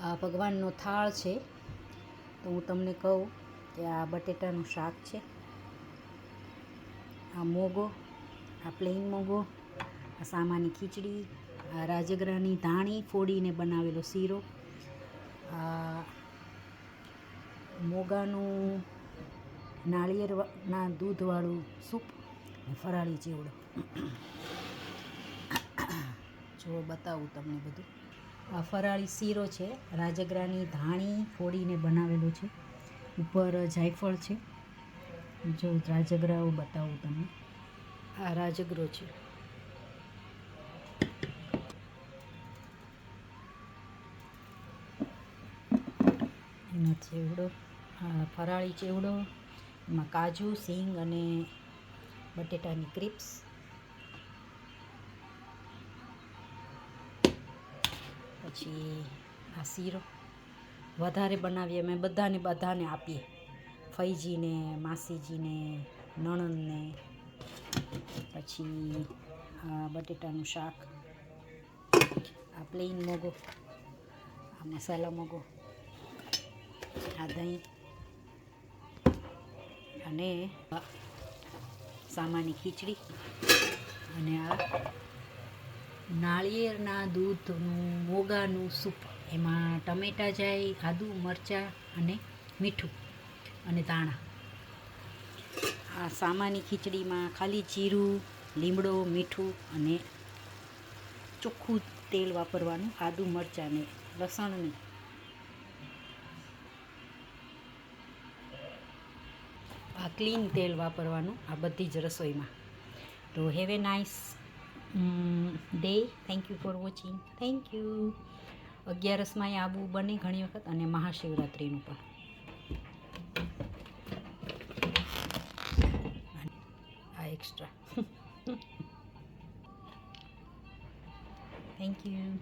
આ ભગવાનનો થાળ છે. તો હું તમને કહું કે આ બટેટાનું શાક છે, આ મોગો, આ પ્લેન મોગો, આ સામાની ખીચડી, આ રાજગરાની ધાણી ફોડીને બનાવેલો શીરો, આ મોગાનું નાળિયેરના દૂધવાળું સૂપ અને ફરાળી ચેવડો. જો બતાવું તમને બધું. આ ફરાળી શીરો છે, રાજગરાની ધાણી ફોડીને બનાવેલો છે, ઉપર જાયફળ છે. જો રાજગરાઓ બતાવું તમને. આ રાજગરો છે. એનો ચેવડો, આ ફરાળી ચેવડો, એમાં કાજુ, સિંગ અને બટેટાની ક્રિપ્સ. પછી આ શીરો વધારે બનાવીએ અમે બધાને આપીએ, ફઈજીને, માસીજીને, નણંદને. પછી આ બટેટાનું શાક, આ પ્લેન મોગો, આ મસાલા મોગો, આ દહીં અને સામાની ખીચડી અને આ નાળિયેરના દૂધનું મોગાનું સૂપ. એમાં ટમેટાં જાય, આદુ, મરચાં અને મીઠું અને ધાણા. આ સામાની ખીચડીમાં ખાલી જીરું, લીમડો, મીઠું અને ચોખ્ખું તેલ વાપરવાનું, આદુ, મરચાં ને લસણ નહીં. આ ક્લીન તેલ વાપરવાનું આ બધી જ રસોઈમાં. તો have a nice day. Thank you for watching. Thank you. 11 આવવું બને ઘણી વખત, અને મહાશિવરાત્રિનું પણ. આ એક્સ્ટ્રા. Thank you.